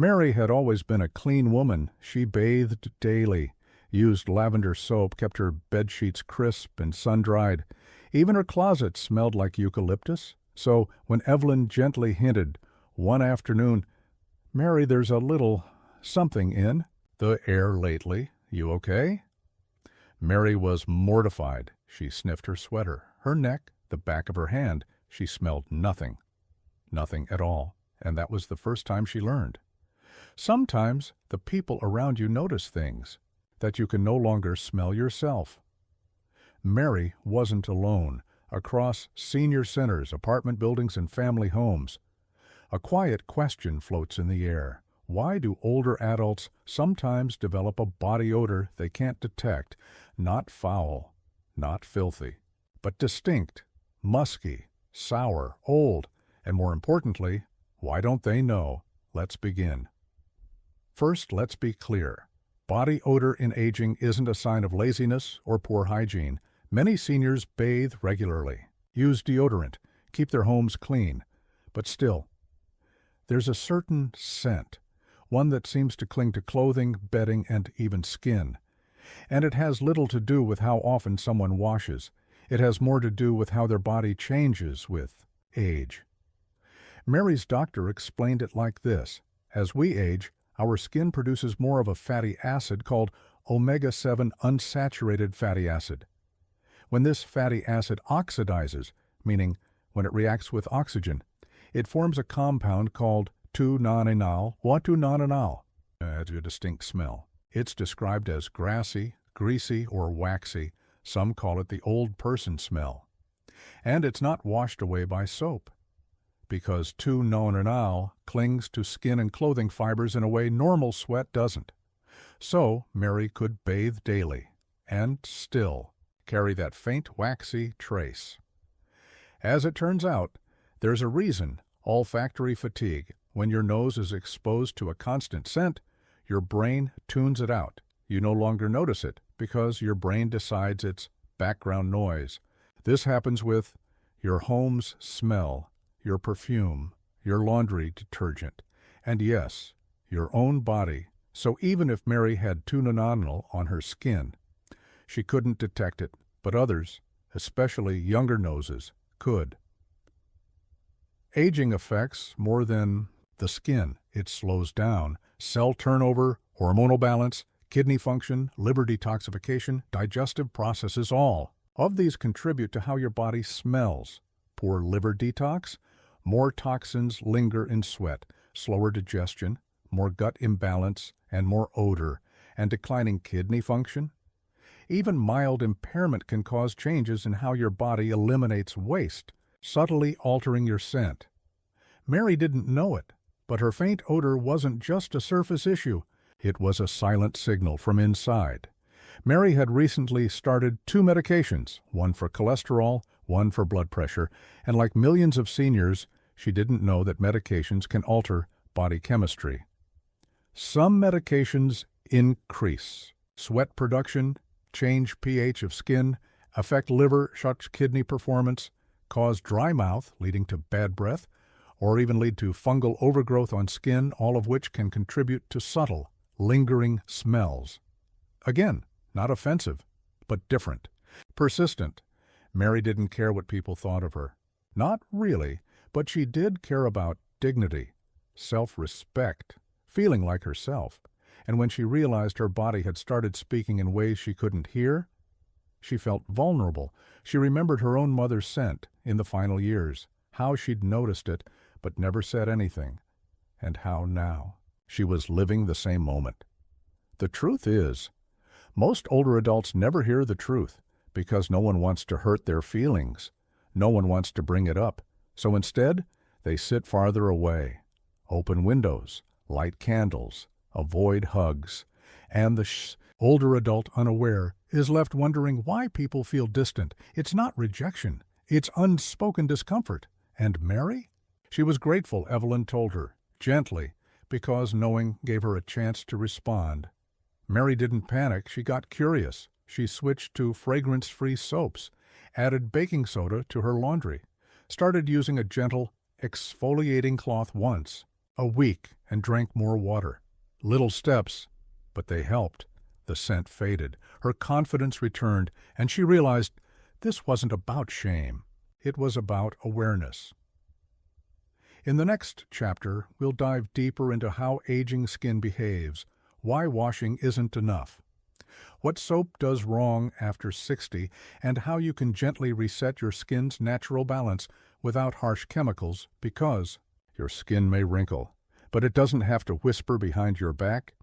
Mary had always been a clean woman. She bathed daily, used lavender soap, kept her bedsheets crisp and sun-dried. Even her closet smelled like eucalyptus. So when Evelyn gently hinted one afternoon, "Mary, there's a little something in the air lately. You okay?" Mary was mortified. She sniffed her sweater, her neck, the back of her hand. She smelled nothing. Nothing at all. And that was the first time she learned. Sometimes the people around you notice things that you can no longer smell yourself. Mary wasn't alone. Across senior centers, apartment buildings, and family homes, a quiet question floats in the air. Why do older adults sometimes develop a body odor they can't detect? Not foul, not filthy, but distinct, musky, sour, old, and more importantly, why don't they know? Let's begin. First, let's be clear. Body odor in aging isn't a sign of laziness or poor hygiene. Many seniors bathe regularly, use deodorant, keep their homes clean. But still, there's a certain scent, one that seems to cling to clothing, bedding, and even skin. And it has little to do with how often someone washes. It has more to do with how their body changes with age. Mary's doctor explained it like this. As we age, our skin produces more of a fatty acid called omega-7 unsaturated fatty acid. When this fatty acid oxidizes, meaning when it reacts with oxygen, it forms a compound called 2-nonenal. What 2-nonenal? Has a distinct smell. It's described as grassy, greasy, or waxy. Some call it the old person smell. And it's not washed away by soap, because 2-nonenal clings to skin and clothing fibers in a way normal sweat doesn't. So Mary could bathe daily, and still carry that faint waxy trace. As it turns out, there's a reason: olfactory fatigue. When your nose is exposed to a constant scent, your brain tunes it out. You no longer notice it because your brain decides it's background noise. This happens with your home's smell, your perfume, your laundry detergent, and yes, your own body. So even if Mary had 2-nonenal on her skin, she couldn't detect it, but others, especially younger noses, could. Aging affects more than the skin. It slows down cell turnover, hormonal balance, kidney function, liver detoxification, digestive processes. All of these contribute to how your body smells. Poor liver detox, more toxins linger in sweat, slower digestion, more gut imbalance, and more odor, and declining kidney function. Even mild impairment can cause changes in how your body eliminates waste, subtly altering your scent. Mary didn't know it, but her faint odor wasn't just a surface issue. It was a silent signal from inside. Mary had recently started 2 medications, one for cholesterol, one for blood pressure, and like millions of seniors, she didn't know that medications can alter body chemistry. Some medications increase sweat production, change pH of skin, affect liver, shut kidney performance, cause dry mouth, leading to bad breath, or even lead to fungal overgrowth on skin, all of which can contribute to subtle, lingering smells. Again, not offensive, but different. Persistent. Mary didn't care what people thought of her. Not really, but she did care about dignity, self-respect, feeling like herself. And when she realized her body had started speaking in ways she couldn't hear, she felt vulnerable. She remembered her own mother's scent in the final years, how she'd noticed it but never said anything, and how now she was living the same moment. The truth is, most older adults never hear the truth because no one wants to hurt their feelings. No one wants to bring it up. So instead, they sit farther away, open windows, light candles, avoid hugs, and the older adult, unaware, is left wondering why people feel distant. It's not rejection. It's unspoken discomfort. And Mary? She was grateful, Evelyn told her, gently, because knowing gave her a chance to respond. Mary didn't panic. She got curious. She switched to fragrance-free soaps, added baking soda to her laundry, started using a gentle exfoliating cloth once, A week and drank more water. Little steps, but they helped. The scent faded. Her confidence returned, and she realized this wasn't about shame. It was about awareness. In the next chapter, we'll dive deeper into how aging skin behaves, why washing isn't enough, what soap does wrong after 60, and how you can gently reset your skin's natural balance without harsh chemicals, because your skin may wrinkle, but it doesn't have to whisper behind your back.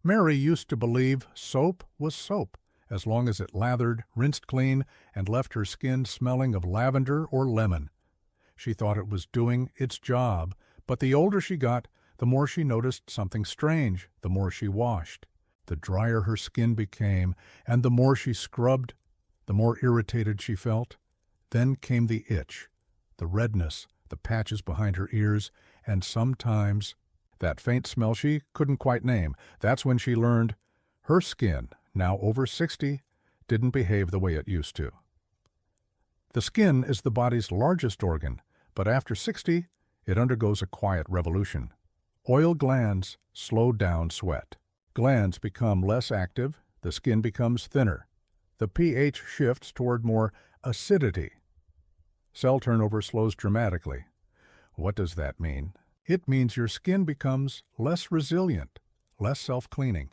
Mary used to believe soap was soap, as long as it lathered, rinsed clean, and left her skin smelling of lavender or lemon. She thought it was doing its job, but the older she got, the more she noticed something strange, the more she washed. The drier her skin became, and the more she scrubbed, the more irritated she felt. Then came the itch, the redness, the patches behind her ears, and sometimes that faint smell she couldn't quite name. That's when she learned her skin, now over 60, didn't behave the way it used to. The skin is the body's largest organ, but after 60, it undergoes a quiet revolution. Oil glands slow down sweat. Glands become less active, the skin becomes thinner. The pH shifts toward more acidity. Cell turnover slows dramatically. What does that mean? It means your skin becomes less resilient, less self-cleaning,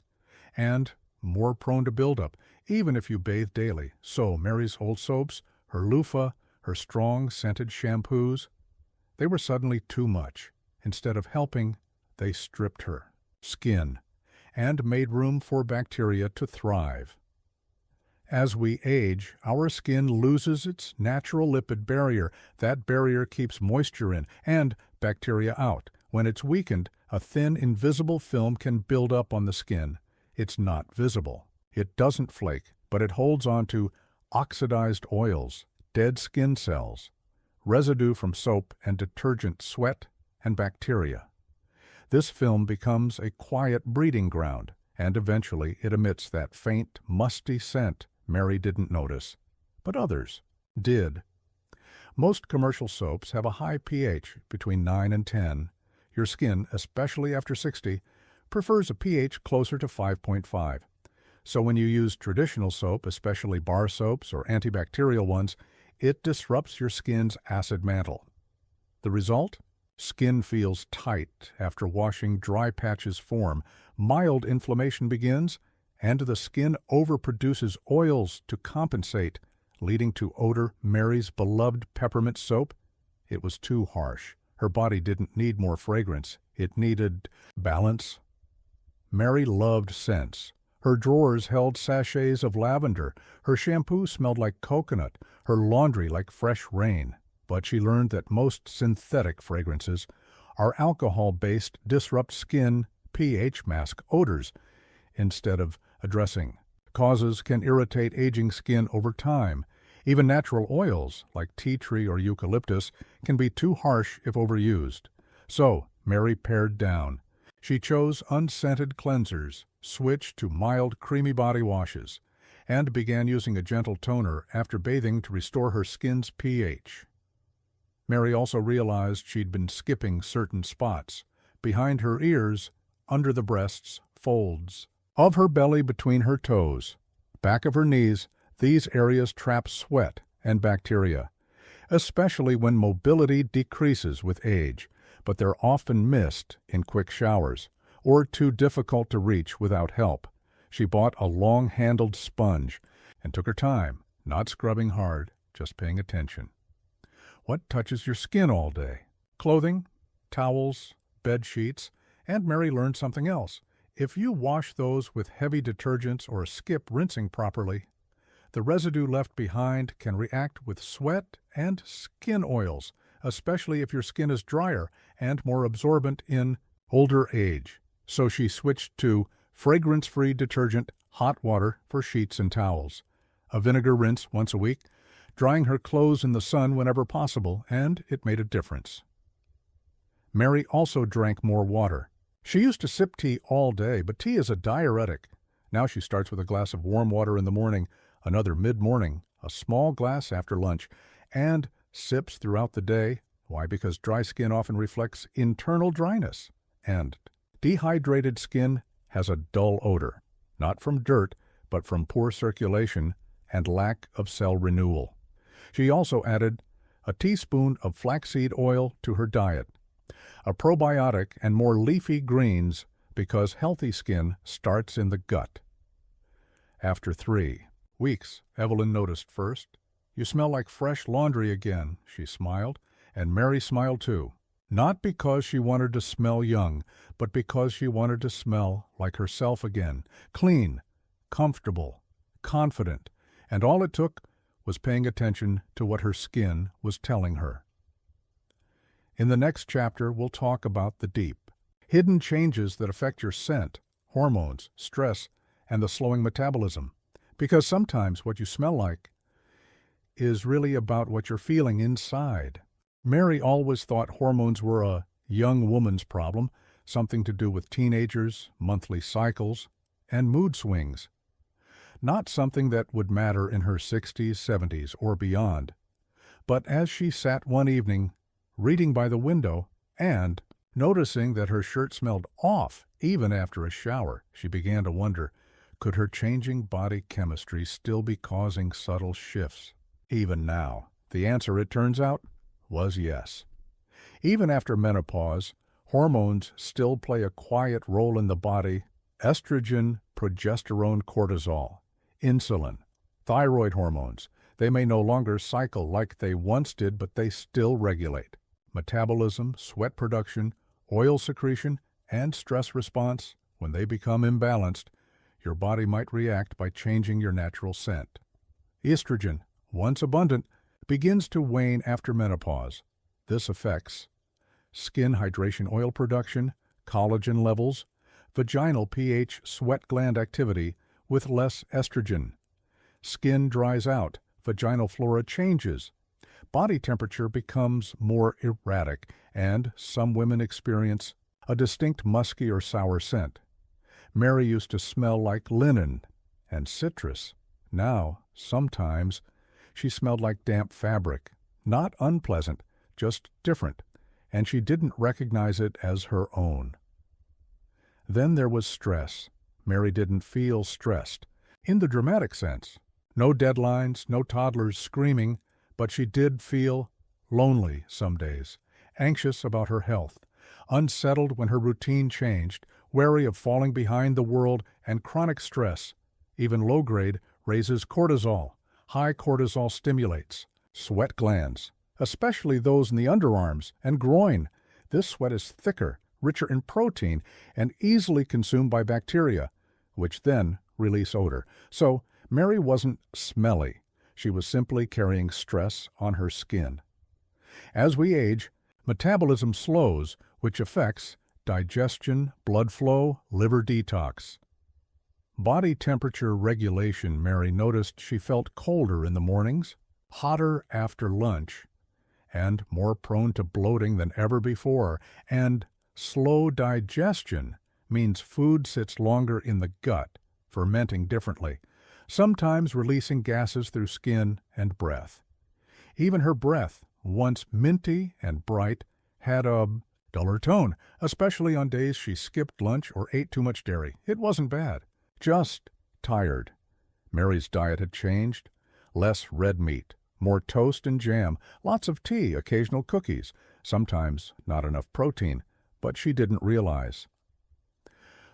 and more prone to buildup, even if you bathe daily. So Mary's old soaps, her loofah, her strong scented shampoos, they were suddenly too much. Instead of helping, they stripped her skin and made room for bacteria to thrive. As we age, our skin loses its natural lipid barrier. That barrier keeps moisture in and bacteria out. When it's weakened, a thin, invisible film can build up on the skin. It's not visible. It doesn't flake, but it holds on to oxidized oils, dead skin cells, residue from soap and detergent sweat, and bacteria. This film becomes a quiet breeding ground, and eventually it emits that faint, musty scent Mary didn't notice, but others did. Most commercial soaps have a high pH, between 9 and 10. Your skin, especially after 60, prefers a pH closer to 5.5. So when you use traditional soap, especially bar soaps or antibacterial ones, it disrupts your skin's acid mantle. The result? Skin feels tight after washing, dry patches form, mild inflammation begins, and the skin overproduces oils to compensate, leading to Odor, Mary's beloved peppermint soap. It was too harsh. Her body didn't need more fragrance. It needed balance. Mary loved scents. Her drawers held sachets of lavender. Her shampoo smelled like coconut. Her laundry like fresh rain. But she learned that most synthetic fragrances are alcohol-based, disrupt skin pH mask odors instead of addressing. Causes can irritate aging skin over time. Even natural oils, like tea tree or eucalyptus, can be too harsh if overused. So, Mary pared down. She chose unscented cleansers, switched to mild, creamy body washes, and began using a gentle toner after bathing to restore her skin's pH. Mary also realized she'd been skipping certain spots. Behind her ears, under the breasts, folds. Of her belly between her toes, back of her knees, these areas trap sweat and bacteria, especially when mobility decreases with age, but they're often missed in quick showers or too difficult to reach without help. She bought a long-handled sponge and took her time, not scrubbing hard, just paying attention. What touches your skin all day? Clothing, towels, bed sheets, and Mary learned something else. If you wash those with heavy detergents or skip rinsing properly, the residue left behind can react with sweat and skin oils, especially if your skin is drier and more absorbent in older age. So she switched to fragrance-free detergent, hot water for sheets and towels, a vinegar rinse once a week, drying her clothes in the sun whenever possible, and it made a difference. Mary also drank more water. She used to sip tea all day, but tea is a diuretic. Now she starts with a glass of warm water in the morning, another mid-morning, a small glass after lunch, and sips throughout the day. Why? Because dry skin often reflects internal dryness. And dehydrated skin has a dull odor, not from dirt, but from poor circulation and lack of cell renewal. She also added a teaspoon of flaxseed oil to her diet, a probiotic and more leafy greens because healthy skin starts in the gut. After 3 weeks, Evelyn noticed first. "You smell like fresh laundry again," she smiled, and Mary smiled too. Not because she wanted to smell young, but because she wanted to smell like herself again, clean, comfortable, confident, and all it took was paying attention to what her skin was telling her. In the next chapter, we'll talk about the deep, hidden changes that affect your scent, hormones, stress, and the slowing metabolism. Because sometimes what you smell like is really about what you're feeling inside. Mary always thought hormones were a young woman's problem, something to do with teenagers, monthly cycles, and mood swings. Not something that would matter in her 60s, 70s, or beyond. But as she sat one evening, reading by the window, and noticing that her shirt smelled off even after a shower, she began to wonder, could her changing body chemistry still be causing subtle shifts? Even now, the answer, it turns out, was yes. Even after menopause, hormones still play a quiet role in the body. Estrogen, progesterone, cortisol, insulin, thyroid hormones. They may no longer cycle like they once did, but they still regulate metabolism, sweat production, oil secretion, and stress response. When they become imbalanced, your body might react by changing your natural scent. Estrogen, once abundant, begins to wane after menopause. This affects skin hydration oil production, collagen levels, vaginal pH, sweat gland activity with less estrogen. Skin dries out, vaginal flora changes. Body temperature becomes more erratic, and some women experience a distinct musky or sour scent. Mary used to smell like linen and citrus. Now, sometimes, she smelled like damp fabric. Not unpleasant, just different, and she didn't recognize it as her own. Then there was stress. Mary didn't feel stressed, in the dramatic sense. No deadlines, no toddlers screaming, but she did feel lonely some days, anxious about her health, unsettled when her routine changed, wary of falling behind the world, and chronic stress, even low-grade, raises cortisol. High cortisol stimulates sweat glands, especially those in the underarms and groin. This sweat is thicker, richer in protein, and easily consumed by bacteria, which then release odor. So Mary wasn't smelly. She was simply carrying stress on her skin. As we age, metabolism slows, which affects digestion, blood flow, liver detox. Body temperature regulation. Mary noticed she felt colder in the mornings, hotter after lunch, and more prone to bloating than ever before. And slow digestion means food sits longer in the gut, fermenting differently, sometimes releasing gases through skin and breath. Even her breath, once minty and bright, had a duller tone, especially on days she skipped lunch or ate too much dairy. It wasn't bad, just tired. Mary's diet had changed. Less red meat, more toast and jam, lots of tea, occasional cookies, sometimes not enough protein, but she didn't realize.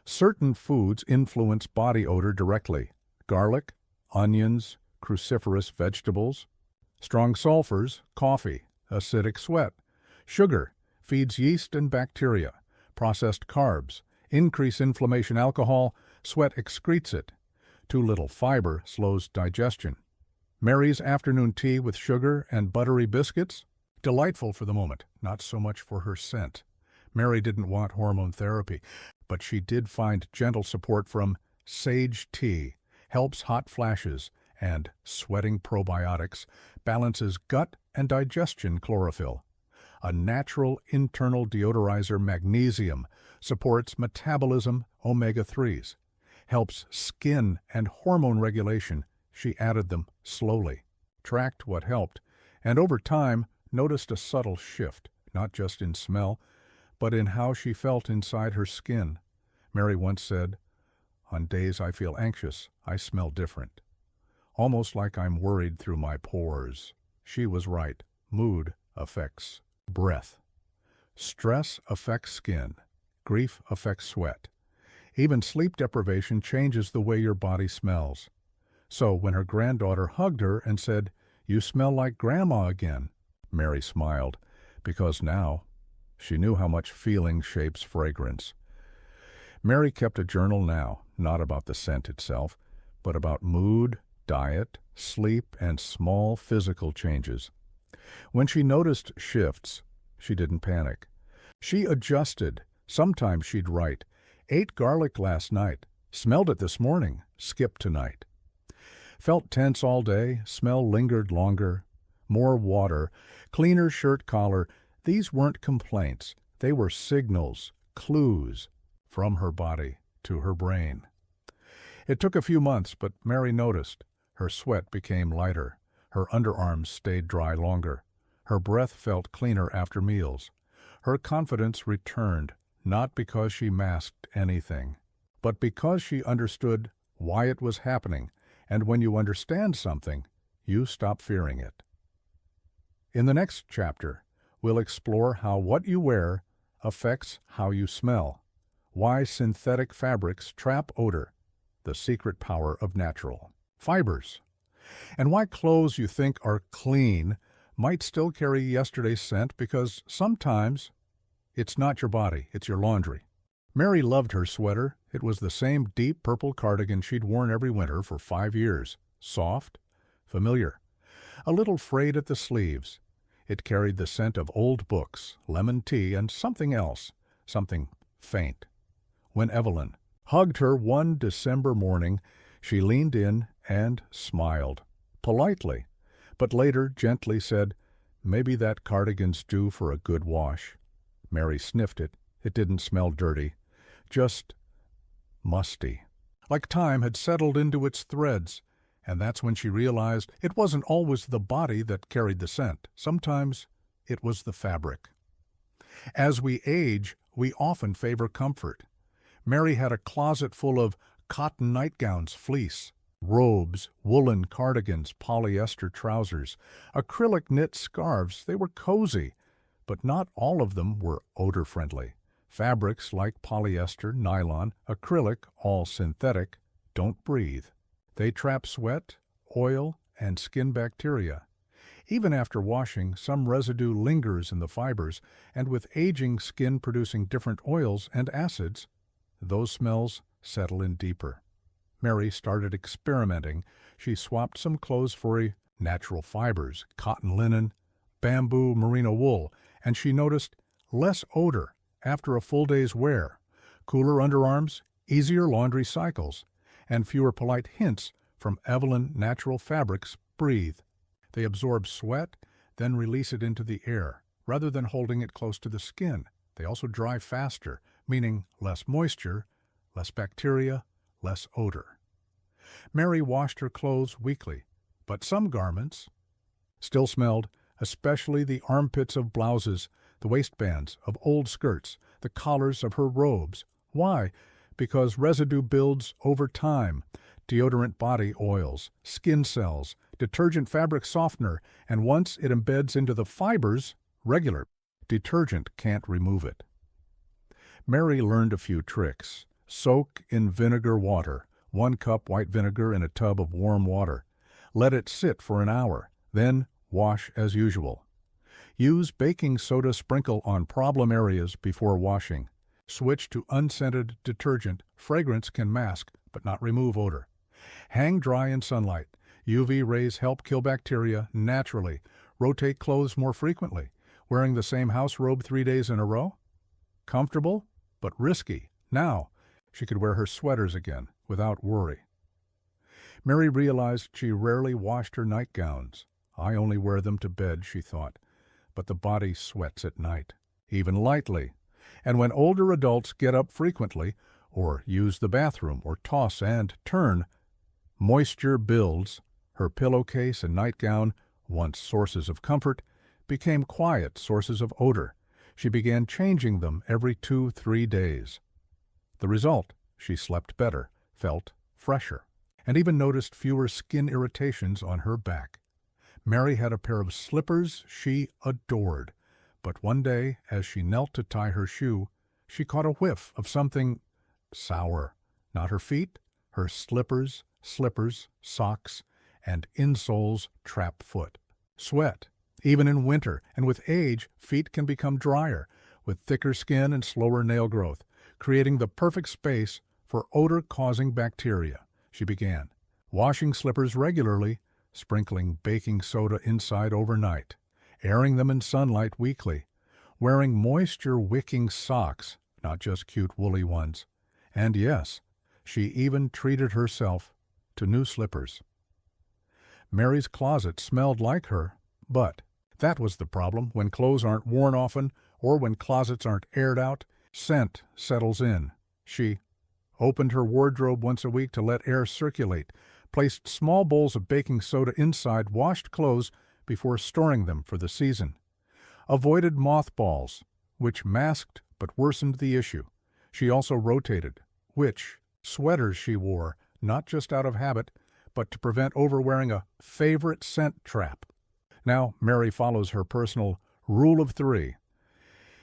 Certain foods influence body odor directly. Garlic, onions, cruciferous vegetables, strong sulfurs, coffee, acidic sweat, sugar, feeds yeast and bacteria, processed carbs, increase inflammation, alcohol, sweat excretes it. Too little fiber slows digestion. Mary's afternoon tea with sugar and buttery biscuits, delightful for the moment, not so much for her scent. Mary didn't want hormone therapy, but she did find gentle support from sage tea, helps hot flashes, and sweating probiotics, balances gut and digestion chlorophyll. A natural internal deodorizer, magnesium, supports metabolism, omega-3s, helps skin and hormone regulation. She added them slowly, tracked what helped, and over time noticed a subtle shift, not just in smell, but in how she felt inside her skin. Mary once said, "On days I feel anxious, I smell different. Almost like I'm worried through my pores." She was right. Mood affects breath. Stress affects skin. Grief affects sweat. Even sleep deprivation changes the way your body smells. So when her granddaughter hugged her and said, "You smell like Grandma again," Mary smiled, because now she knew how much feeling shapes fragrance. Mary kept a journal now, not about the scent itself, but about mood, diet, sleep, and small physical changes. When she noticed shifts, she didn't panic. She adjusted. Sometimes she'd write, "Ate garlic last night, smelled it this morning, skipped tonight." Felt tense all day, smell lingered longer. More water, cleaner shirt collar. These weren't complaints. They were signals, clues, from her body to her brain. It took a few months, but Mary noticed. Her sweat became lighter. Her underarms stayed dry longer. Her breath felt cleaner after meals. Her confidence returned, not because she masked anything, but because she understood why it was happening, and when you understand something, you stop fearing it. In the next chapter, we'll explore how what you wear affects how you smell, why synthetic fabrics trap odor, the secret power of natural fibers, and why clothes you think are clean might still carry yesterday's scent, because sometimes it's not your body, it's your laundry. Mary loved her sweater. It was the same deep purple cardigan she'd worn every winter for 5 years. Soft, familiar, a little frayed at the sleeves. It carried the scent of old books, lemon tea, and something else, something faint. When Evelyn hugged her one December morning, she leaned in and smiled, politely, but later gently said, "Maybe that cardigan's due for a good wash." Mary sniffed it. It didn't smell dirty, just musty, like time had settled into its threads. And that's when she realized it wasn't always the body that carried the scent. Sometimes it was the fabric. As we age, we often favor comfort. Mary had a closet full of cotton nightgowns, fleece, robes, woolen cardigans, polyester trousers, acrylic knit scarves. They were cozy, but not all of them were odor-friendly. Fabrics like polyester, nylon, acrylic, all synthetic, don't breathe. They trap sweat, oil, and skin bacteria. Even after washing, some residue lingers in the fibers, and with aging skin producing different oils and acids, those smells settle in deeper. Mary started experimenting. She swapped some clothes for natural fibers, cotton linen, bamboo merino wool, and she noticed less odor after a full day's wear, cooler underarms, easier laundry cycles, and fewer polite hints from Evelyn Natural Fabrics Breathe. They absorb sweat, then release it into the air, rather than holding it close to the skin. They also dry faster, meaning less moisture, less bacteria, less odor. Mary washed her clothes weekly, but some garments still smelled, especially the armpits of blouses, the waistbands of old skirts, the collars of her robes. Why? Because residue builds over time. Deodorant body oils, skin cells, detergent fabric softener, and once it embeds into the fibers, regular detergent can't remove it. Mary learned a few tricks. Soak in vinegar water, 1 cup white vinegar in a tub of warm water. Let it sit for an hour, then wash as usual. Use baking soda sprinkle on problem areas before washing. Switch to unscented detergent. Fragrance can mask, but not remove odor. Hang dry in sunlight. UV rays help kill bacteria naturally. Rotate clothes more frequently. Wearing the same house robe 3 days in a row? Comfortable, but risky. Now, she could wear her sweaters again without worry. Mary realized she rarely washed her nightgowns. I only wear them to bed, she thought. But the body sweats at night, even lightly. And when older adults get up frequently, or use the bathroom, or toss and turn, moisture builds. Her pillowcase and nightgown, once sources of comfort, became quiet sources of odor. She began changing them every 2-3 days. The result, she slept better, felt fresher, and even noticed fewer skin irritations on her back. Mary had a pair of slippers she adored, but one day, as she knelt to tie her shoe, she caught a whiff of something sour. Not her feet, her slippers, socks, and insoles trap foot. Sweat. Even in winter, and with age, feet can become drier, with thicker skin and slower nail growth, creating the perfect space for odor-causing bacteria. She began washing slippers regularly, sprinkling baking soda inside overnight, airing them in sunlight weekly, wearing moisture-wicking socks, not just cute woolly ones. And yes, she even treated herself to new slippers. Mary's closet smelled like her, but that was the problem. When clothes aren't worn often, or when closets aren't aired out, scent settles in. She opened her wardrobe once a week to let air circulate, placed small bowls of baking soda inside washed clothes before storing them for the season, avoided mothballs, which masked but worsened the issue. She also rotated which sweaters she wore, not just out of habit, but to prevent overwearing a favorite scent trap. Now, Mary follows her personal rule of 3.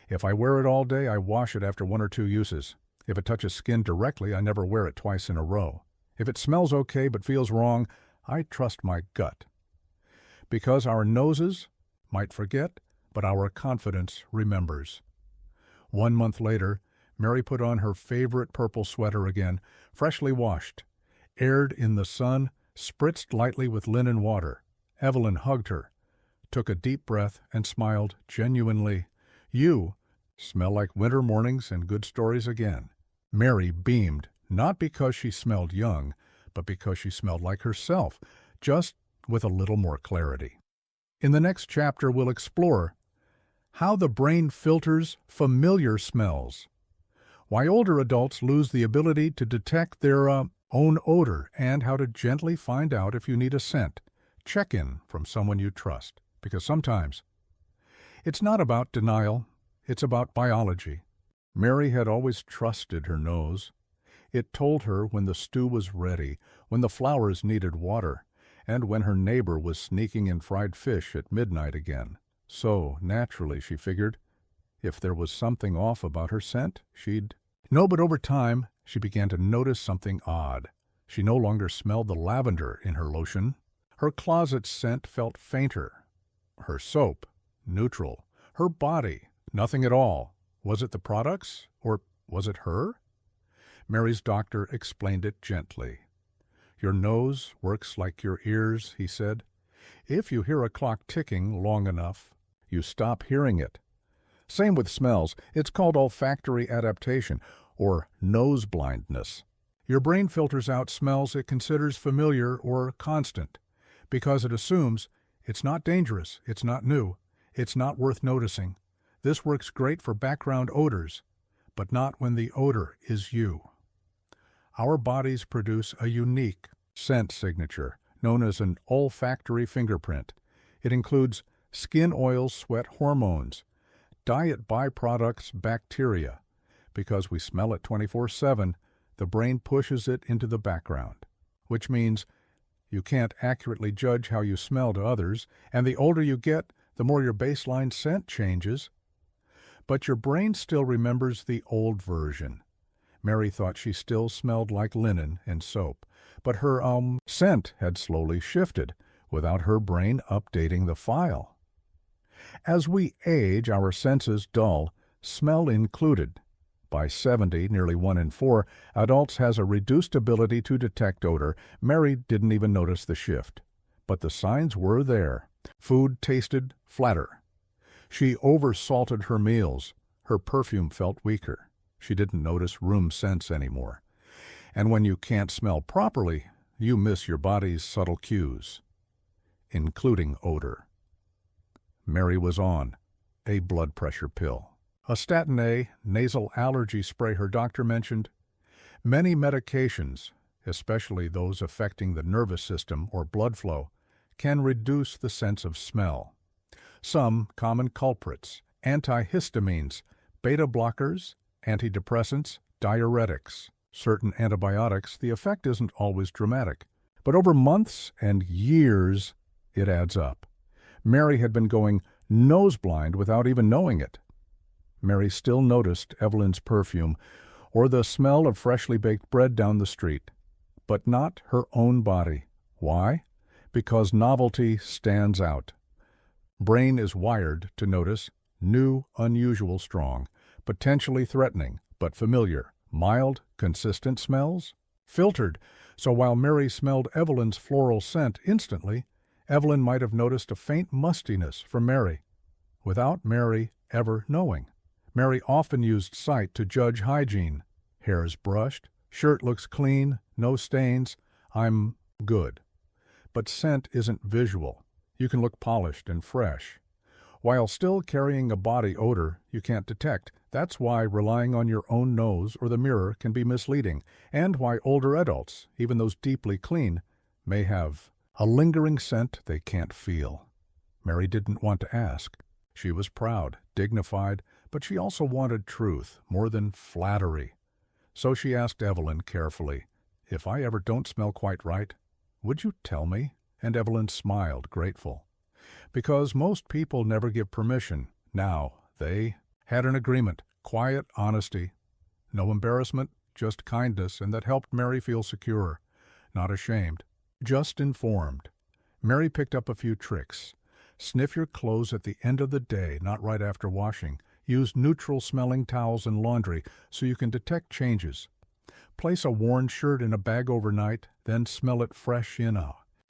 If I wear it all day, I wash it after 1 or 2 uses. If it touches skin directly, I never wear it twice in a row. If it smells okay but feels wrong, I trust my gut. Because our noses might forget, but our confidence remembers. 1 month later, Mary put on her favorite purple sweater again, freshly washed, aired in the sun, spritzed lightly with linen water. Evelyn hugged her, took a deep breath, and smiled genuinely. You smell like winter mornings and good stories again. Mary beamed, not because she smelled young, but because she smelled like herself, just with a little more clarity. In the next chapter, we'll explore how the brain filters familiar smells, why older adults lose the ability to detect their own odor, and how to gently find out if you need a scent. Check in from someone you trust, because sometimes it's not about denial, it's about biology. Mary had always trusted her nose. It told her when the stew was ready, when the flowers needed water, and when her neighbor was sneaking in fried fish at midnight again. So, naturally, she figured, if there was something off about her scent, she'd know. But over time, she began to notice something odd. She no longer smelled the lavender in her lotion. Her closet scent felt fainter. Her soap, neutral. Her body, nothing at all. Was it the products, or was it her? Mary's doctor explained it gently. Your nose works like your ears, he said. If you hear a clock ticking long enough, you stop hearing it. Same with smells. It's called olfactory adaptation, or nose blindness. Your brain filters out smells it considers familiar or constant, because it assumes it's not dangerous, it's not new, it's not worth noticing. This works great for background odors, but not when the odor is you. Our bodies produce a unique scent signature known as an olfactory fingerprint. It includes skin oils, sweat hormones, diet byproducts, bacteria. Because we smell it 24/7, the brain pushes it into the background, which means you can't accurately judge how you smell to others, and the older you get, the more your baseline scent changes. But your brain still remembers the old version. Mary thought she still smelled like linen and soap, but her scent had slowly shifted without her brain updating the file. As we age, our senses dull, smell included. By 70, nearly 1 in 4 adults has a reduced ability to detect odor. Mary didn't even notice the shift, but the signs were there. Food tasted flatter. She oversalted her meals. Her perfume felt weaker. She didn't notice room scents anymore. And when you can't smell properly, you miss your body's subtle cues, including odor. Mary was on a blood pressure pill, a statin A nasal allergy spray her doctor mentioned. Many medications, especially those affecting the nervous system or blood flow, can reduce the sense of smell. Some common culprits antihistamines, beta blockers, antidepressants, diuretics, certain antibiotics, the effect isn't always dramatic. But over months and years, it adds up. Mary had been going nose-blind without even knowing it. Mary still noticed Evelyn's perfume or the smell of freshly baked bread down the street, but not her own body. Why? Because novelty stands out. Brain is wired to notice new, unusual, strong, potentially threatening, but familiar, mild, consistent smells, filtered, so while Mary smelled Evelyn's floral scent instantly, Evelyn might have noticed a faint mustiness from Mary, without Mary ever knowing. Mary often used sight to judge hygiene. Hair's brushed, shirt looks clean, no stains, I'm good. But scent isn't visual. You can look polished and fresh, while still carrying a body odor you can't detect. That's why relying on your own nose or the mirror can be misleading, and why older adults, even those deeply clean, may have a lingering scent they can't feel. Mary didn't want to ask. She was proud, dignified, but she also wanted truth, more than flattery. So she asked Evelyn carefully, "If I ever don't smell quite right, would you tell me?" And Evelyn smiled, grateful. Because most people never give permission. Now, they had an agreement, quiet honesty. No embarrassment, just kindness, and that helped Mary feel secure, not ashamed, just informed. Mary picked up a few tricks. Sniff your clothes at the end of the day, not right after washing. Use neutral-smelling towels in laundry so you can detect changes. Place a worn shirt in a bag overnight, then smell it fresh in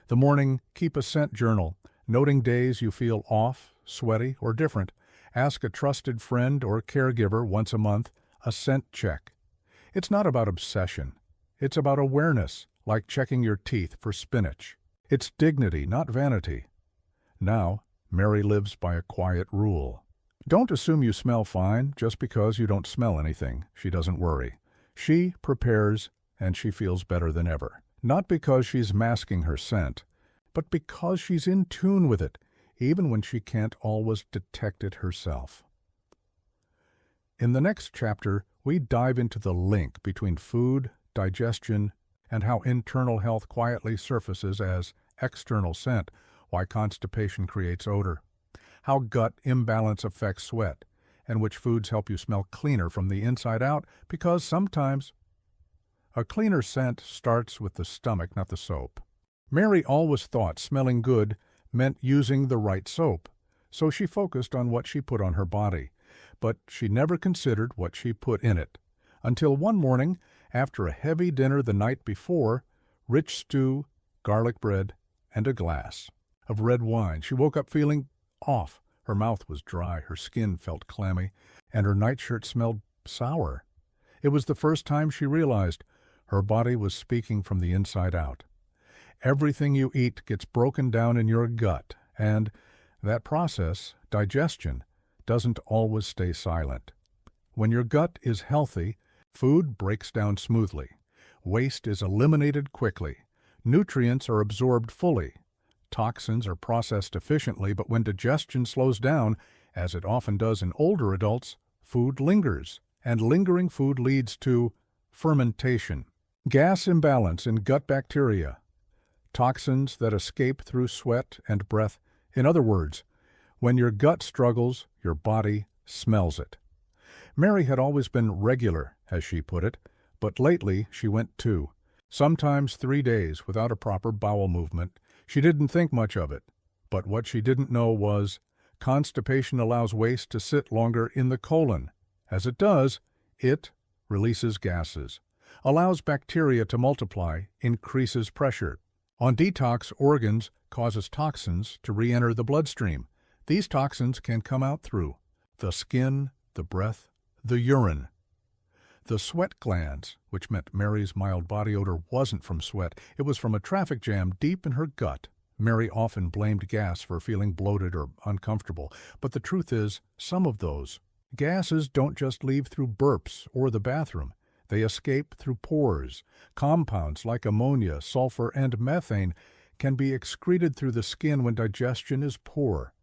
the morning. Keep a scent journal, noting days you feel off, sweaty, or different. Ask a trusted friend or caregiver once a month, a scent check. It's not about obsession. It's about awareness, like checking your teeth for spinach. It's dignity, not vanity. Now, Mary lives by a quiet rule. Don't assume you smell fine just because you don't smell anything. She doesn't worry. She prepares, and she feels better than ever. Not because she's masking her scent, but because she's in tune with it, even when she can't always detect it herself. In the next chapter, we dive into the link between food, digestion, and how internal health quietly surfaces as external scent, why constipation creates odor, how gut imbalance affects sweat, and which foods help you smell cleaner from the inside out, because sometimes a cleaner scent starts with the stomach, not the soap. Mary always thought smelling good meant using the right soap, so she focused on what she put on her body, but she never considered what she put in it, until one morning, after a heavy dinner the night before, rich stew, garlic bread, and a glass of red wine, she woke up feeling off. Her mouth was dry, her skin felt clammy, and her nightshirt smelled sour. It was the first time she realized her body was speaking from the inside out. Everything you eat gets broken down in your gut, and that process, digestion, doesn't always stay silent. When your gut is healthy, food breaks down smoothly. Waste is eliminated quickly. Nutrients are absorbed fully. Toxins are processed efficiently, but when digestion slows down, as it often does in older adults, food lingers, and lingering food leads to fermentation, gas imbalance in gut bacteria, toxins that escape through sweat and breath. In other words, when your gut struggles, your body smells it. Mary had always been regular, as she put it, but lately she went 2, sometimes 3 days without a proper bowel movement. She didn't think much of it, but what she didn't know was constipation allows waste to sit longer in the colon. As it does, it releases gases, allows bacteria to multiply, increases pressure. On detox organs, causes toxins to re-enter the bloodstream. These toxins can come out through the skin, the breath, the urine. The sweat glands, which meant Mary's mild body odor wasn't from sweat, it was from a traffic jam deep in her gut. Mary often blamed gas for feeling bloated or uncomfortable, but the truth is, some of those gases don't just leave through burps or the bathroom. They escape through pores. Compounds like ammonia, sulfur, and methane can be excreted through the skin when digestion is poor.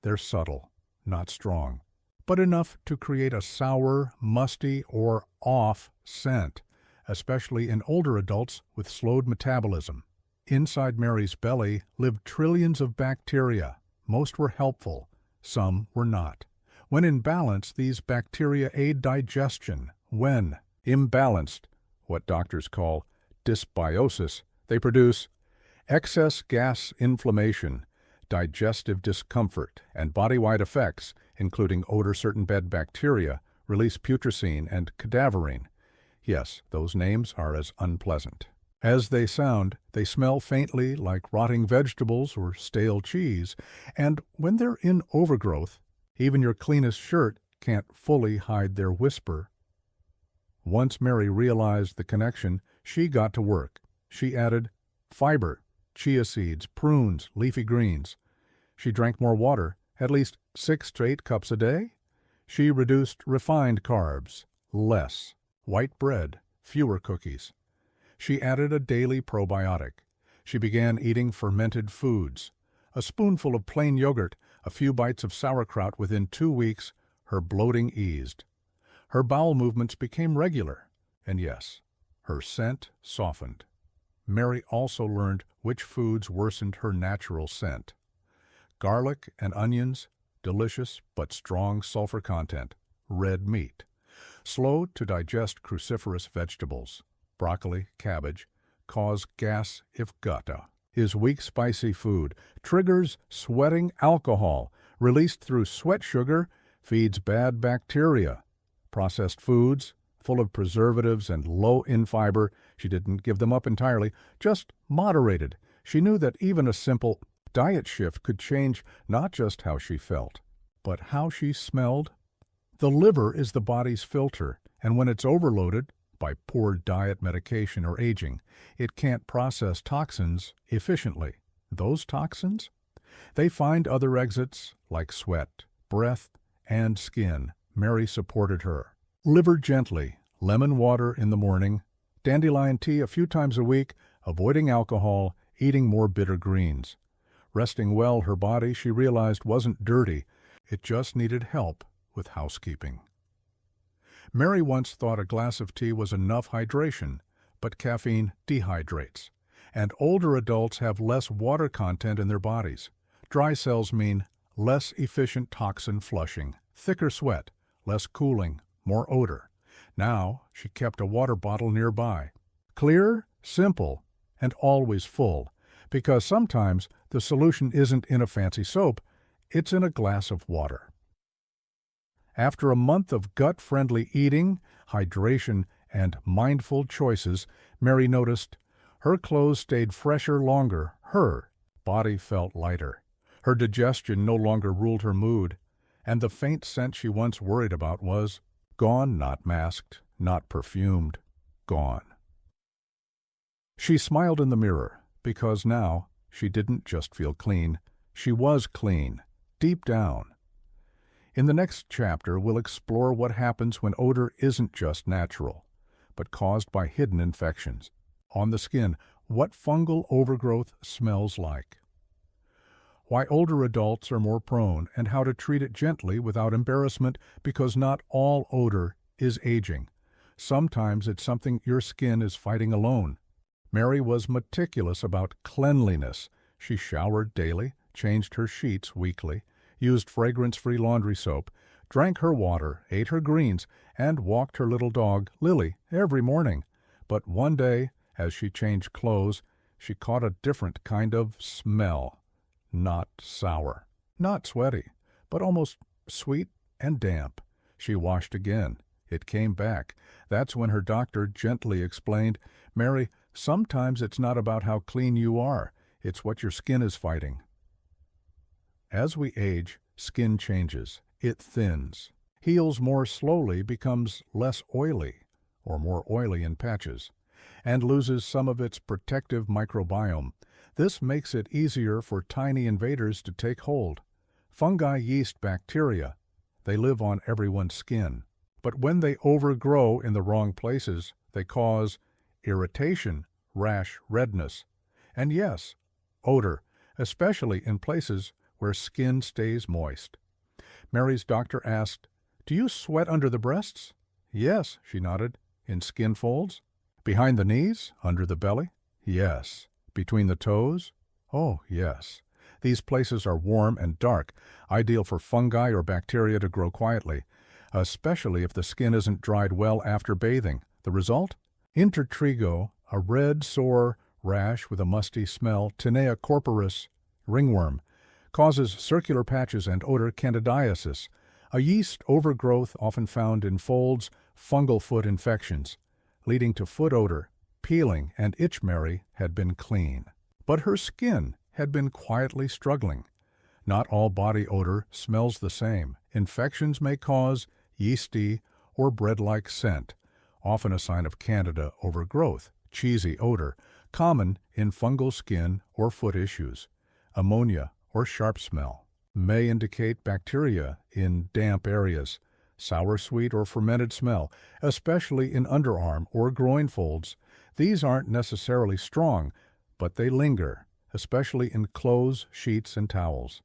They're subtle, not strong, but enough to create a sour, musty, or off scent, especially in older adults with slowed metabolism. Inside Mary's belly lived trillions of bacteria. Most were helpful, some were not. When in balance, these bacteria aid digestion. When imbalanced, what doctors call dysbiosis, they produce excess gas, inflammation, digestive discomfort, and body-wide effects, including odor-certain bed bacteria, release putrescine and cadaverine. Yes, those names are as unpleasant as they sound. They smell faintly like rotting vegetables or stale cheese, and when they're in overgrowth, even your cleanest shirt can't fully hide their whisper. Once Mary realized the connection, she got to work. She added fiber, chia seeds, prunes, leafy greens. She drank more water, at least 6 to 8 cups a day. She reduced refined carbs, less, white bread, fewer cookies. She added a daily probiotic. She began eating fermented foods. A spoonful of plain yogurt, a few bites of sauerkraut. Within 2 weeks, her bloating eased. Her bowel movements became regular, and yes, her scent softened. Mary also learned which foods worsened her natural scent. Garlic and onions, delicious but strong sulfur content. Red meat. Slow to digest cruciferous vegetables. Broccoli, cabbage, cause gas if gutta. Is weak spicy food. Triggers sweating alcohol. Released through sweat sugar, feeds bad bacteria. Processed foods, full of preservatives and low in fiber. She didn't give them up entirely, just moderated. She knew that even a simple diet shift could change not just how she felt, but how she smelled. The liver is the body's filter, and when it's overloaded by poor diet, medication, or aging, it can't process toxins efficiently. Those toxins? They find other exits like sweat, breath, and skin. Mary supported her. Liver gently, lemon water in the morning, dandelion tea a few times a week, avoiding alcohol, eating more bitter greens. Resting well her body, she realized, wasn't dirty. It just needed help with housekeeping. Mary once thought a glass of tea was enough hydration, but caffeine dehydrates, and older adults have less water content in their bodies. Dry cells mean less efficient toxin flushing, thicker sweat, less cooling, more odor. Now she kept a water bottle nearby. Clear, simple, and always full, because sometimes the solution isn't in a fancy soap, it's in a glass of water. After a month of gut-friendly eating, hydration, and mindful choices, Mary noticed her clothes stayed fresher longer. Her body felt lighter. Her digestion no longer ruled her mood, and the faint scent she once worried about was gone, not masked, not perfumed, gone. She smiled in the mirror, because now she didn't just feel clean, she was clean, deep down. In the next chapter, we'll explore what happens when odor isn't just natural, but caused by hidden infections. On the skin, what fungal overgrowth smells like. Why older adults are more prone, and how to treat it gently without embarrassment, because not all odor is aging. Sometimes it's something your skin is fighting alone. Mary was meticulous about cleanliness. She showered daily, changed her sheets weekly, used fragrance-free laundry soap, drank her water, ate her greens, and walked her little dog, Lily, every morning. But one day, as she changed clothes, she caught a different kind of smell. Not sour, not sweaty, but almost sweet and damp. She washed again. It came back. That's when her doctor gently explained, "Mary, sometimes it's not about how clean you are. It's what your skin is fighting." As we age, skin changes. It thins, heals more slowly, becomes less oily, or more oily in patches, and loses some of its protective microbiome. This makes it easier for tiny invaders to take hold. Fungi, yeast, bacteria, they live on everyone's skin. But when they overgrow in the wrong places, they cause irritation, rash, redness, and yes, odor, especially in places where skin stays moist. Mary's doctor asked, Do you sweat under the breasts? Yes, she nodded. In skin folds? Behind the knees? Under the belly? Yes. Between the toes? Oh, yes. These places are warm and dark, ideal for fungi or bacteria to grow quietly, especially if the skin isn't dried well after bathing. The result? Intertrigo, a red, sore rash with a musty smell, Tinea corporis, ringworm, causes circular patches and odor candidiasis, a yeast overgrowth often found in folds, fungal foot infections, leading to foot odor, peeling, and itch. Mary had been clean. But her skin had been quietly struggling. Not all body odor smells the same. Infections may cause yeasty or bread-like scent, often a sign of Candida overgrowth, cheesy odor, common in fungal skin or foot issues. Ammonia or sharp smell may indicate bacteria in damp areas. Sour, sweet, or fermented smell, especially in underarm or groin folds. These aren't necessarily strong, but they linger, especially in clothes, sheets, and towels.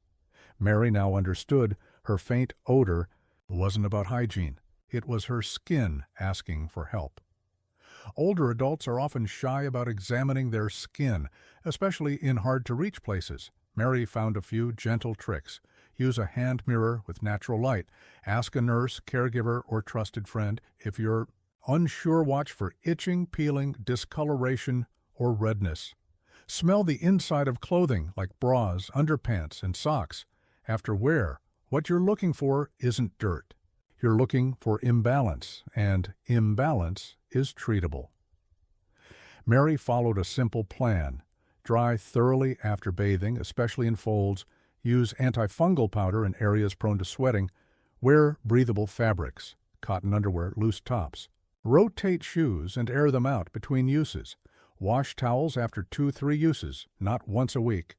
Mary now understood her faint odor wasn't about hygiene. It was her skin asking for help. Older adults are often shy about examining their skin, especially in hard-to-reach places. Mary found a few gentle tricks. Use a hand mirror with natural light. Ask a nurse, caregiver, or trusted friend. If you're unsure, watch for itching, peeling, discoloration, or redness. Smell the inside of clothing like bras, underpants, and socks. After wear, what you're looking for isn't dirt. You're looking for imbalance, and imbalance is treatable. Mary followed a simple plan. Dry thoroughly after bathing, especially in folds. Use antifungal powder in areas prone to sweating. Wear breathable fabrics, cotton underwear, loose tops. Rotate shoes and air them out between uses. Wash towels after 2-3 uses, not once a week.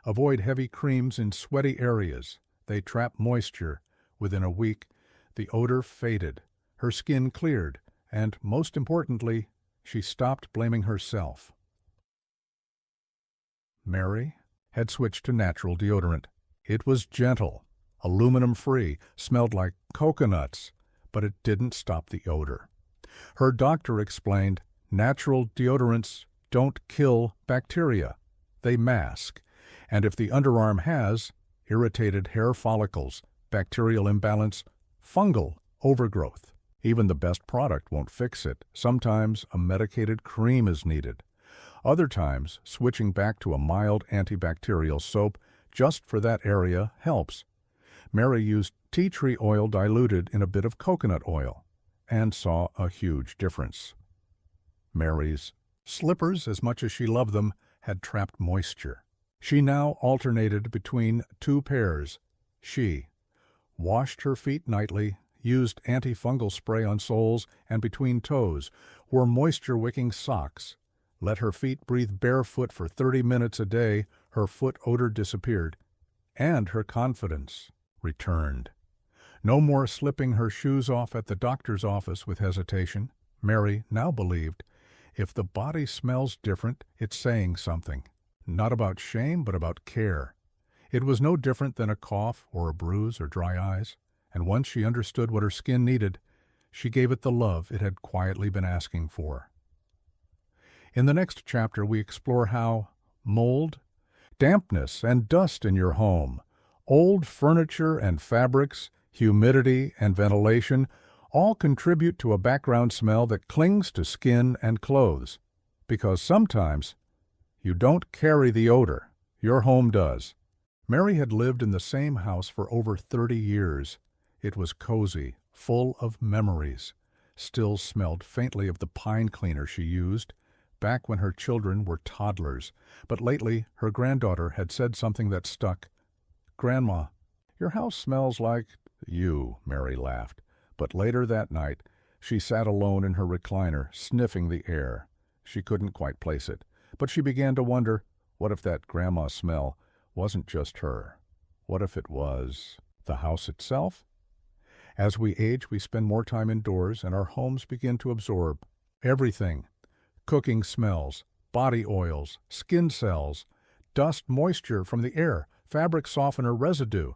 Avoid heavy creams in sweaty areas. They trap moisture. Within a week, the odor faded. Her skin cleared, and most importantly, she stopped blaming herself. Mary had switched to natural deodorant. It was gentle, aluminum-free, smelled like coconuts, but it didn't stop the odor. Her doctor explained, natural deodorants don't kill bacteria. They mask, and if the underarm has irritated hair follicles, bacterial imbalance, fungal overgrowth, even the best product won't fix it. Sometimes a medicated cream is needed. Other times, switching back to a mild antibacterial soap just for that area helps. Mary used tea tree oil diluted in a bit of coconut oil and saw a huge difference. Mary's slippers, as much as she loved them, had trapped moisture. She now alternated between 2 pairs. She washed her feet nightly, used antifungal spray on soles and between toes, wore moisture-wicking socks. Let her feet breathe barefoot for 30 minutes a day. Her foot odor disappeared, and her confidence returned. No more slipping her shoes off at the doctor's office with hesitation. Mary now believed, if the body smells different, it's saying something. Not about shame, but about care. It was no different than a cough or a bruise or dry eyes, and once she understood what her skin needed, she gave it the love it had quietly been asking for. In the next chapter, we explore how mold, dampness, and dust in your home, old furniture and fabrics, humidity and ventilation all contribute to a background smell that clings to skin and clothes. Because sometimes you don't carry the odor, your home does. Mary had lived in the same house for over 30 years. It was cozy, full of memories. Still smelled faintly of the pine cleaner she used back when her children were toddlers. But lately, her granddaughter had said something that stuck. "Grandma, your house smells like you," Mary laughed. But later that night, she sat alone in her recliner, sniffing the air. She couldn't quite place it, but she began to wonder, what if that grandma smell wasn't just her? What if it was the house itself? As we age, we spend more time indoors, and our homes begin to absorb everything. Cooking smells, body oils, skin cells, dust, moisture from the air, fabric softener residue.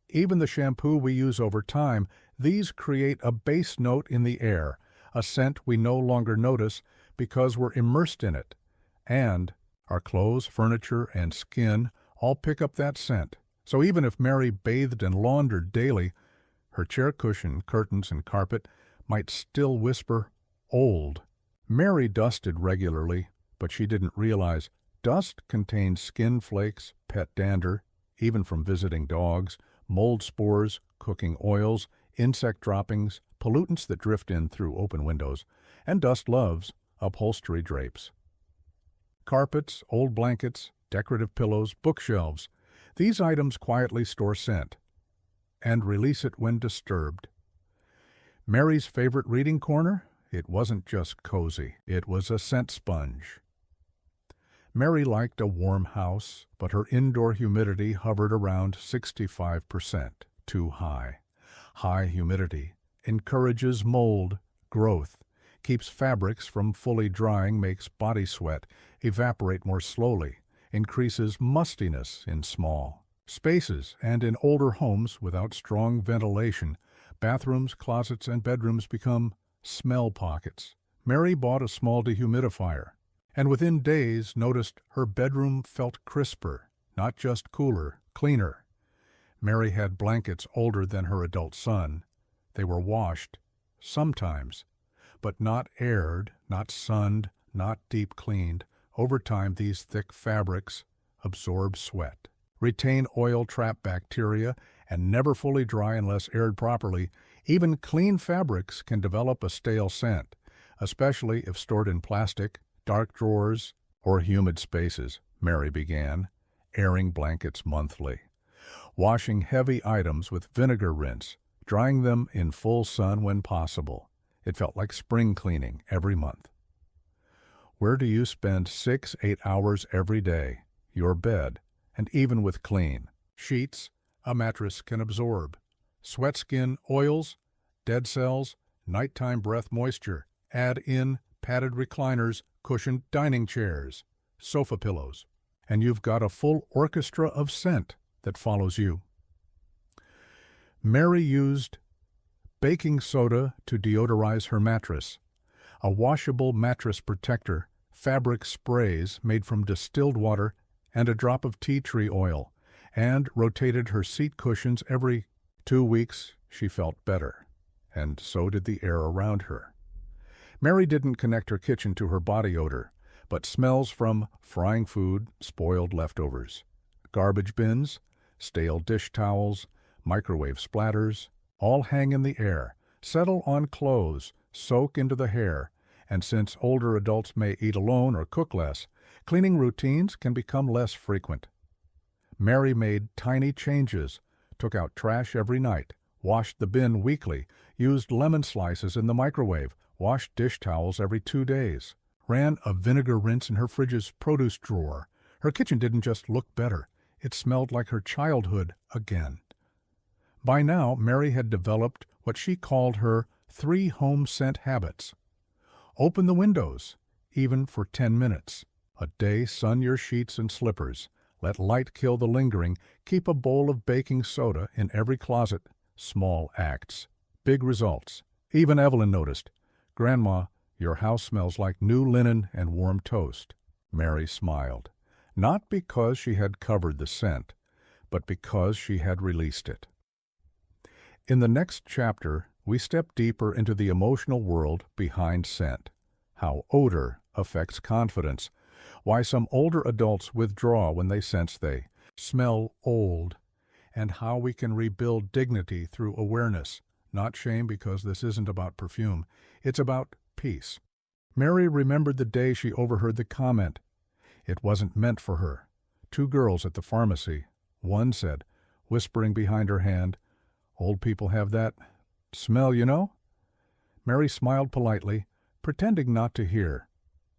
Even the shampoo we use over time These create a base note in the air, a scent we no longer notice because we're immersed in it. And our clothes, furniture, and skin all pick up that scent. So even if Mary bathed and laundered daily, her chair cushion, curtains, and carpet might still whisper, "old." Mary dusted regularly, but she didn't realize dust contains skin flakes, pet dander, even from visiting dogs, mold spores, cooking oils, insect droppings, pollutants that drift in through open windows, and dust loves upholstery drapes. Carpets, old blankets, decorative pillows, bookshelves, these items quietly store scent and release it when disturbed. Mary's favorite reading corner? It wasn't just cozy, it was a scent sponge. Mary liked a warm house, but her indoor humidity hovered around 65%, too high. High humidity encourages mold, growth, keeps fabrics from fully drying, makes body sweat evaporate more slowly, increases mustiness in small spaces, and in older homes without strong ventilation, bathrooms, closets, and bedrooms become smell pockets. Mary bought a small dehumidifier, and within days noticed her bedroom felt crisper, not just cooler, cleaner. Mary had blankets older than her adult son. They were washed, sometimes, but not aired, not sunned, not deep cleaned. Over time, these thick fabrics absorb sweat, retain oil-trap bacteria, and never fully dry unless aired properly. Even clean fabrics can develop a stale scent, especially if stored in plastic, dark drawers, or humid spaces. Mary began airing blankets monthly, washing heavy items with vinegar rinse, drying them in full sun when possible. It felt like spring cleaning every month. Where do you spend 6-8 hours every day? Your bed, and even with clean sheets, a mattress can absorb. Sweat skin, oils, dead cells, nighttime breath moisture. Add in padded recliners, cushioned dining chairs, sofa pillows, and you've got a full orchestra of scent that follows you. Mary used baking soda to deodorize her mattress, a washable mattress protector, fabric sprays made from distilled water, and a drop of tea tree oil, and rotated her seat cushions every 2 weeks. She felt better, and so did the air around her. Mary didn't connect her kitchen to her body odor, but smells from frying food, spoiled leftovers, garbage bins, stale dish towels, microwave splatters, all hang in the air, settle on clothes, soak into the hair, and since older adults may eat alone or cook less, cleaning routines can become less frequent. Mary made tiny changes, took out trash every night, washed the bin weekly, used lemon slices in the microwave, washed dish towels every 2 days, ran a vinegar rinse in her fridge's produce drawer. Her kitchen didn't just look better, it smelled like her childhood again. By now, Mary had developed what she called her 3 home scent habits. Open the windows, even for 10 minutes. A day, sun your sheets and slippers. Let light kill the lingering. Keep a bowl of baking soda in every closet. Small acts, big results. Even Evelyn noticed. "Grandma, your house smells like new linen and warm toast." Mary smiled, not because she had covered the scent, but because she had released it. In the next chapter, we step deeper into the emotional world behind scent, how odor affects confidence, why some older adults withdraw when they sense they smell old, and how we can rebuild dignity through awareness, not shame, because this isn't about perfume, it's about peace. Mary remembered the day she overheard the comment. It wasn't meant for her. 2 girls at the pharmacy. One said, whispering behind her hand, "Old people have that smell, you know?" Mary smiled politely, pretending not to hear,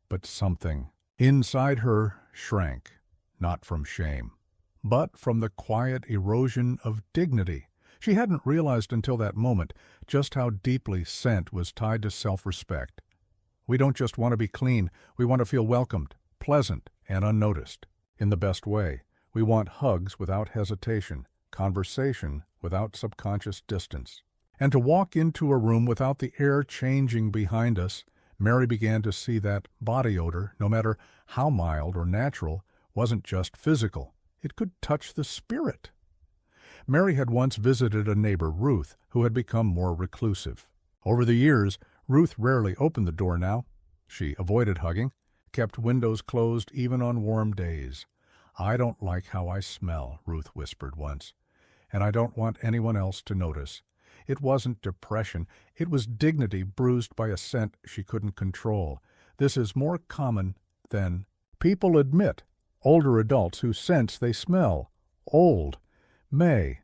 but something inside her shrank, not from shame, but from the quiet erosion of dignity. She hadn't realized until that moment just how deeply scent was tied to self-respect. We don't just want to be clean, we want to feel welcomed, pleasant, and unnoticed. In the best way, we want hugs without hesitation, conversation without subconscious distance. And to walk into a room without the air changing behind us, Mary began to see that body odor, no matter how mild or natural, wasn't just physical. It could touch the spirit. Mary had once visited a neighbor, Ruth, who had become more reclusive. Over the years, Ruth rarely opened the door now. She avoided hugging, kept windows closed even on warm days. "I don't like how I smell," Ruth whispered once, "and I don't want anyone else to notice." It wasn't depression, it was dignity bruised by a scent she couldn't control. This is more common than people admit, older adults who sense they smell old may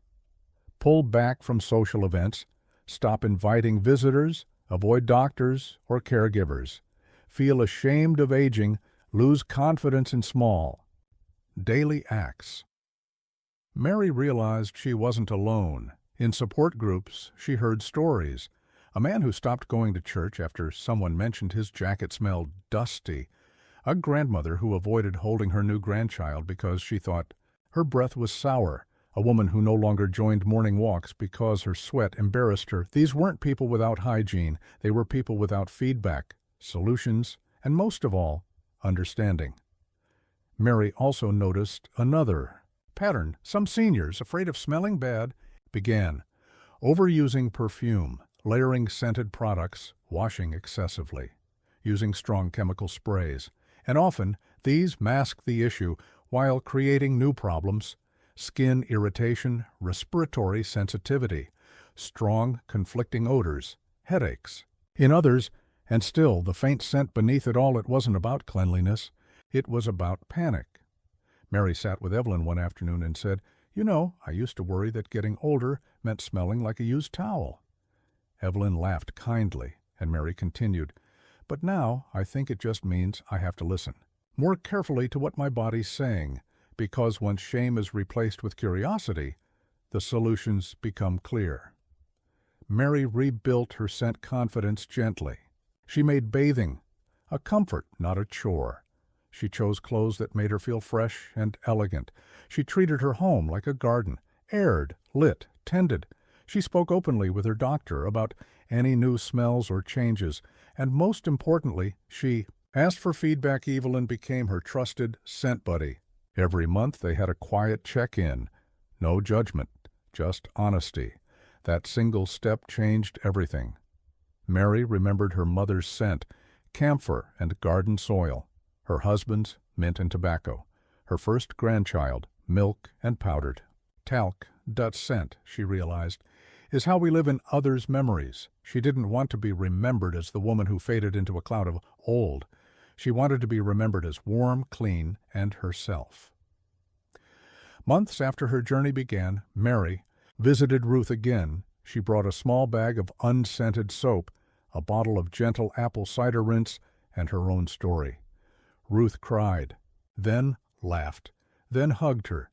pull back from social events, stop inviting visitors, avoid doctors or caregivers, feel ashamed of aging, lose confidence in small, daily acts. Mary realized she wasn't alone. In support groups, she heard stories. A man who stopped going to church after someone mentioned his jacket smelled dusty. A grandmother who avoided holding her new grandchild because she thought her breath was sour. A woman who no longer joined morning walks because her sweat embarrassed her. These weren't people without hygiene. They were people without feedback, solutions, and most of all, understanding. Mary also noticed another pattern. Some seniors, afraid of smelling bad, began overusing perfume, layering scented products, washing excessively, using strong chemical sprays. And often, these masked the issue while creating new problems: skin irritation, respiratory sensitivity, strong, conflicting odors, headaches. In others, and still the faint scent beneath it all, it wasn't about cleanliness, it was about panic. Mary sat with Evelyn one afternoon and said, "You know, I used to worry that getting older meant smelling like a used towel." Evelyn laughed kindly, and Mary continued, "But now I think it just means I have to listen more carefully to what my body's saying, because once shame is replaced with curiosity, the solutions become clear." Mary rebuilt her scent confidence gently. She made bathing a comfort, not a chore. She chose clothes that made her feel fresh and elegant. She treated her home like a garden, aired, lit, tended. She spoke openly with her doctor about any new smells or changes, and most importantly, she asked for feedback. Evelyn became her trusted scent buddy. Every month they had a quiet check-in. No judgment, just honesty. That single step changed everything. Mary remembered her mother's scent, camphor and garden soil. Her husband's, mint and tobacco. Her first grandchild, milk and powdered. Talc, Dutch scent, she realized, is how we live in others' memories. She didn't want to be remembered as the woman who faded into a cloud of old. She wanted to be remembered as warm, clean, and herself. Months after her journey began, Mary visited Ruth again. She brought a small bag of unscented soap, a bottle of gentle apple cider rinse, and her own story. Ruth cried, then laughed, then hugged her,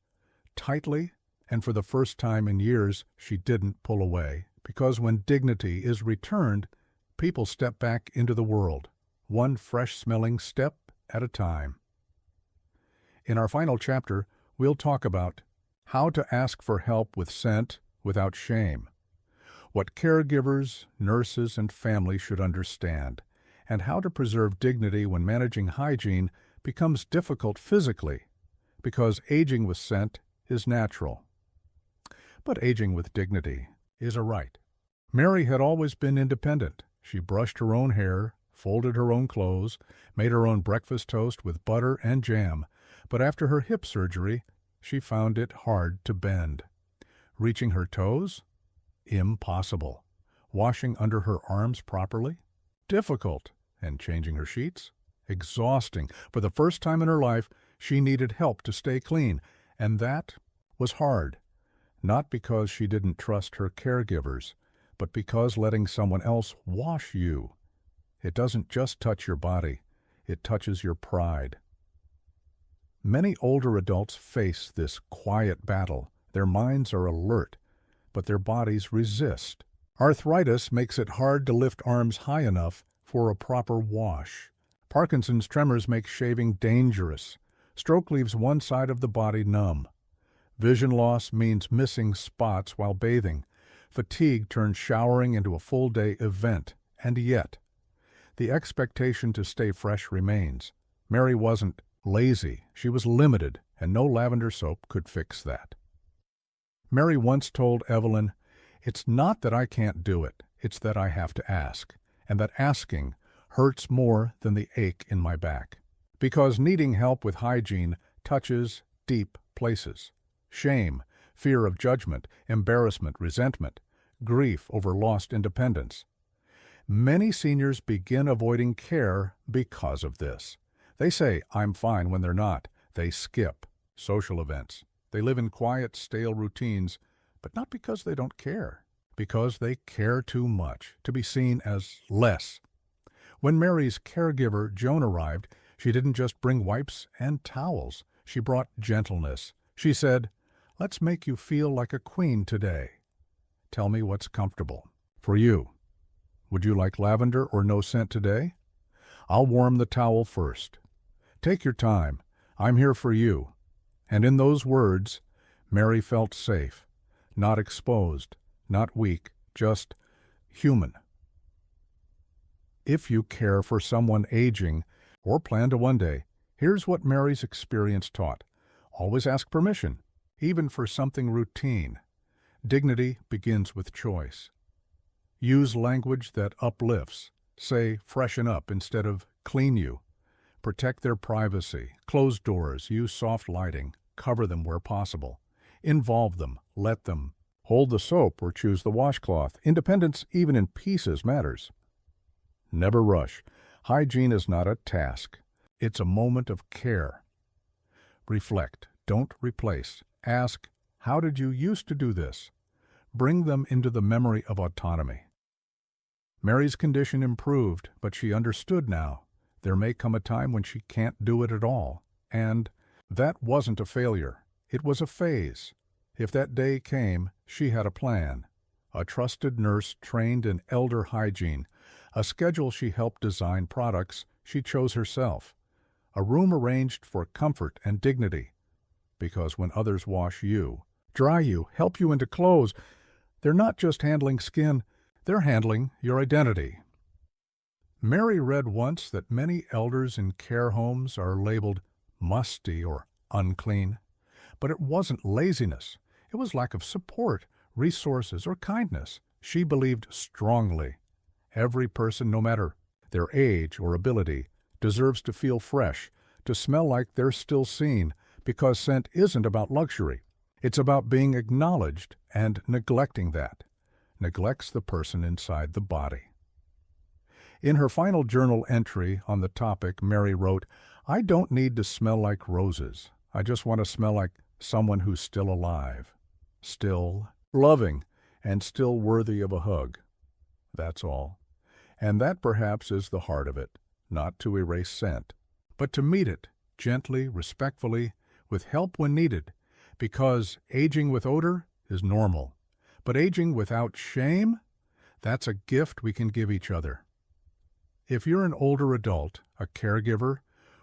tightly, and for the first time in years she didn't pull away, because when dignity is returned, people step back into the world, one fresh-smelling step at a time. In our final chapter, we'll talk about how to ask for help with scent without shame, what caregivers, nurses, and family should understand, and how to preserve dignity when managing hygiene becomes difficult physically, because aging with scent is natural. But aging with dignity is a right. Mary had always been independent. She brushed her own hair, folded her own clothes, made her own breakfast toast with butter and jam, but after her hip surgery, she found it hard to bend. Reaching her toes? Impossible. Washing under her arms properly? Difficult. And changing her sheets? Exhausting. For the first time in her life, she needed help to stay clean, and that was hard. Not because she didn't trust her caregivers, but because letting someone else wash you, it doesn't just touch your body, it touches your pride. Many older adults face this quiet battle. Their minds are alert, but their bodies resist. Arthritis makes it hard to lift arms high enough for a proper wash. Parkinson's tremors make shaving dangerous. Stroke leaves one side of the body numb. Vision loss means missing spots while bathing. Fatigue turned showering into a full-day event, and yet, the expectation to stay fresh remains. Mary wasn't lazy, she was limited, and no lavender soap could fix that. Mary once told Evelyn, "It's not that I can't do it, it's that I have to ask, and that asking hurts more than the ache in my back." Because needing help with hygiene touches deep places. Shame, fear of judgment, embarrassment, resentment, grief over lost independence. Many seniors begin avoiding care because of this. They say, "I'm fine," when they're not. They skip social events. They live in quiet, stale routines, but not because they don't care, because they care too much to be seen as less. When Mary's caregiver, Joan, arrived, she didn't just bring wipes and towels. She brought gentleness. She said, "Let's make you feel like a queen today. Tell me what's comfortable for you. Would you like lavender or no scent today? I'll warm the towel first. Take your time. I'm here for you." And in those words, Mary felt safe, not exposed, not weak, just human. If you care for someone aging or plan to one day, here's what Mary's experience taught. Always ask permission, even for something routine. Dignity begins with choice. Use language that uplifts. Say, "freshen up" instead of "clean you." Protect their privacy. Close doors. Use soft lighting. Cover them where possible. Involve them. Let them. Hold the soap or choose the washcloth. Independence, even in pieces, matters. Never rush. Hygiene is not a task. It's a moment of care. Reflect. Don't replace. Ask, "How did you used to do this?" Bring them into the memory of autonomy. Mary's condition improved, but she understood now. There may come a time when she can't do it at all. And that wasn't a failure. It was a phase. If that day came, she had a plan. A trusted nurse trained in elder hygiene. A schedule she helped design, products she chose herself. A room arranged for comfort and dignity. Because when others wash you, dry you, help you into clothes, they're not just handling skin, they're handling your identity. Mary read once that many elders in care homes are labeled musty or unclean. But it wasn't laziness. It was lack of support, resources, or kindness. She believed strongly. Every person, no matter their age or ability, deserves to feel fresh, to smell like they're still seen, because scent isn't about luxury. It's about being acknowledged, and neglecting that neglects the person inside the body. In her final journal entry on the topic, Mary wrote, "I don't need to smell like roses. I just want to smell like someone who's still alive, still loving, and still worthy of a hug. That's all. And that perhaps is the heart of it, not to erase scent, but to meet it gently, respectfully, with help when needed, because aging with odor is normal. But aging without shame, that's a gift we can give each other." If you're an older adult, a caregiver,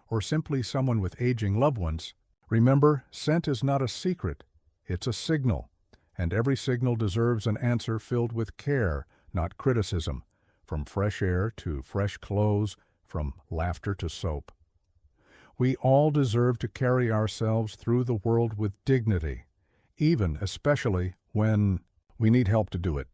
or simply someone with aging loved ones, remember, scent is not a secret, it's a signal, and every signal deserves an answer filled with care, not criticism, from fresh air to fresh clothes, from laughter to soap. We all deserve to carry ourselves through the world with dignity, even especially when we need help to do it.